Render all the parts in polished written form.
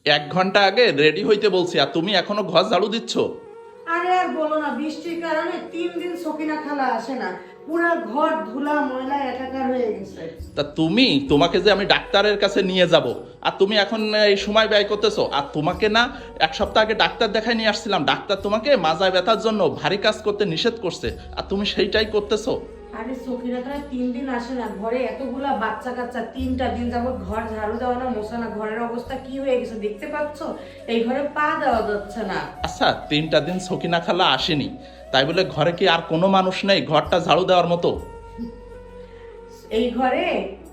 1 ঘন্টা আগে রেডি হইতে বলছি আর তুমি এখনো ঘর ঝাড়ু দিচ্ছ। আরে আর বলো না, বৃষ্টির কারণে 3 দিন সকিনা খালা আসে না, পুরা ঘর ধুলা ময়লা একাকার হয়ে গেছে। তা তোমাকে যে আমি ডাক্তারের কাছে নিয়ে যাব আর তুমি এখন এই সময় ব্যয় করতেছো। আর তোমাকে না 1 সপ্তাহ আগে ডাক্তার দেখায় নিয়ে আসছিলাম, ডাক্তার তোমাকে মাজা ব্যথার জন্য ভারী কাজ করতে নিষেধ করছে আর তুমি সেইটাই করতেছো। আরে সকিনা খালা 3 দিন আসে না, ঘরে এতগুলা বাচ্চা কাচ্চা, 3টা দিন যাবত ঘর ঝাড়ু দেওয়া না, মোছা না, ঘরের অবস্থা কি হয়ে গেছে দেখতে পাচ্ছ? এই ঘরে পা দেওয়া যাচ্ছে না। আচ্ছা 3টা দিন সকিনা খালা আসেনি তাই বলে ঘরে কি আর কোনো মানুষ নেই ঘরটা ঝাড়ু দেওয়ার মতো? এই ঘরে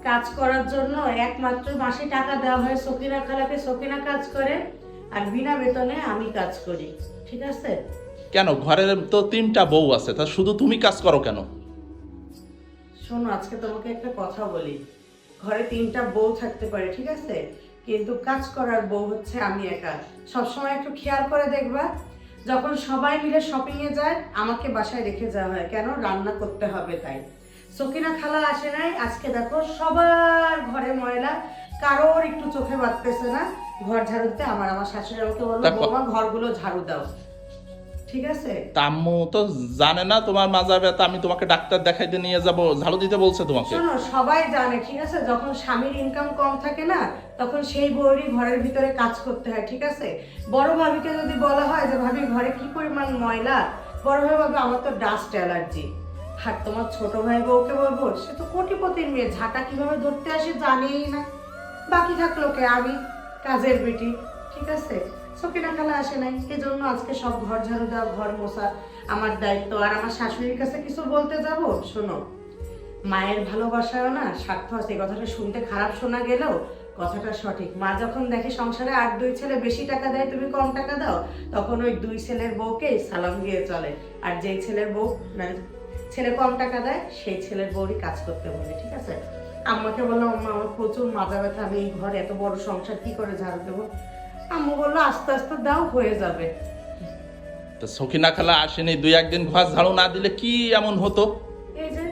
কাজ করার জন্য একমাত্র মাসে টাকা দেওয়া হয় সকিনা খালাকে, সকিনা কাজ করে, আর বিনা বেতনে আমি কাজ করি, ঠিক আছে? কেন, ঘরের তো 3টা বউ আছে, তা শুধু তুমি কাজ করো কেন? শোনো, আজকে তোমাকে একটা কথা বলি। ঘরে 3টা বউ থাকতে পারে, ঠিক আছে, কিন্তু কাজ করার বউ হচ্ছে আমি একা। সবসময় একটু খেয়াল করে দেখবা, যখন সবাই মিলে শপিং এ যায় আমাকে বাসায় রেখে যাওয়া হয়, কেন? রান্না করতে হবে তাই। সকিনা খালা আসে নাই, আজকে দেখো সবার ঘরে ময়লা, কারোর একটু চোখে বাঁধতেছে না ঘর ঝাড়ু দিতে। আমার শাশুড়ি আমাকে বললো, বৌমা ঘরগুলো ঝাড়ু দাও, ঠিক আছে? আম্মু তো জানে না তোমার মাজা ব্যথা, আমি তোমাকে ডাক্তার দেখাইতে নিয়ে যাব, ঝাড়ু দিতে বলছে তোমাকে। শোনো, সবাই জানে, ঠিক আছে, যখন স্বামীর ইনকাম কম থাকে না তখন সেই বউরই ঘরের ভিতরে কাজ করতে হয়, ঠিক আছে? বড় ভাবিকে যদি বলা হয় যে ভাবি ঘরে কি পরিমাণ ময়লা, বড় ভাই বলবে আমার তো ডাস্ট অ্যালার্জি। আর তোমার ছোট ভাই বউকে বলবো সে তো কোটিপতির মেয়ে, ঝাঁটা কিভাবে ধরতে আসে জানেই না। বাকি থাকলো কে? আমি কাজের বেটি, ঠিক আছে? সকিনা খালা আসে নাই, এজন্য আজকে সব ঘর ঝাড়ু দেওয়া, ঘর মোছা আমার দায়িত্ব। আর আমার শাশুড়ির কাছে কিছু বলতে যাব, শোনো, মায়ের ভালোবাসাও না স্বার্থ আছে। এই কথাটা শুনতে খারাপ শোনা গেলেও কথাটা সঠিক। মা যখন দেখে সংসারে আর 2 ছেলে বেশি টাকা দেয়, তুমি কম টাকা দাও, তখন ওই 2 ছেলের বউকে সালাম দিয়ে চলে। আর যেই ছেলের বউ মানে ছেলে কম টাকা দেয় সেই ছেলের বউরই কাজ করতে বলে, ঠিক আছে? আম্মাকে বললাম, আম্মা আমার প্রচুর মাথা ব্যথা, আমি এই ঘর এত বড় সংসার কি করে ঝাড়ু দেবো? আম্মু বললো আস্তে আস্তে দাও, হয়ে যাবে। তো সখিনা খালা আসেনি, 2-1 দিন ঘর ঝাড়ু না দিলে কি এমন হতো? এই যে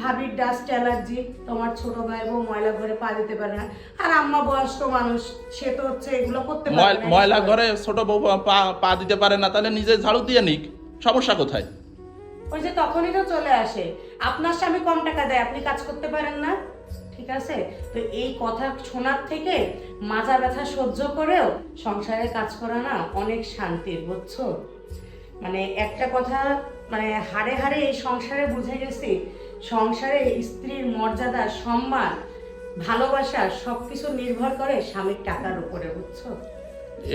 ভাবির ডাস্ট অ্যালার্জি, তোমার ছোট ভাই বউ ময়লা ঘরে পা দিতে পারে না, আর আম্মা বয়স্ক মানুষ, সে তো হচ্ছে এগুলো করতে পারে না। ময়লা ঘরে ছোট বউ পা দিতে পারে না, তাহলে নিজে ঝাড়ু দিয়ে নিক, সমস্যা কোথায়? ওই যে তখনই তো চলে আসে, আপনার স্বামী কম টাকা দেয়, আপনি কাজ করতে পারেন না, ঠিক আছে? তো এই কথা শোনার থেকে মাজা ব্যথা সহ্য করেও সংসারে কাজ করা না অনেক শান্তির, বুঝছো? মানে একটা কথা, মানে হাড়ে হাড়ে এই সংসারে বুঝে গেছি, সংসারে স্ত্রীর মর্যাদা, সম্মান, ভালোবাসা সবকিছু নির্ভর করে স্বামীর টাকার উপরে, বুঝছো?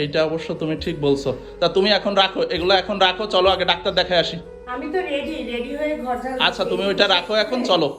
এইটা অবশ্য তুমি ঠিক বলছো। তা তুমি এখন রাখো, এগুলো এখন রাখো, চলো আগে ডাক্তার দেখায় আসি। আমি তো রেডি হয়ে ঘর ঝাড়ু আচ্ছা তুমি ওইটা রাখো এখন, চলো।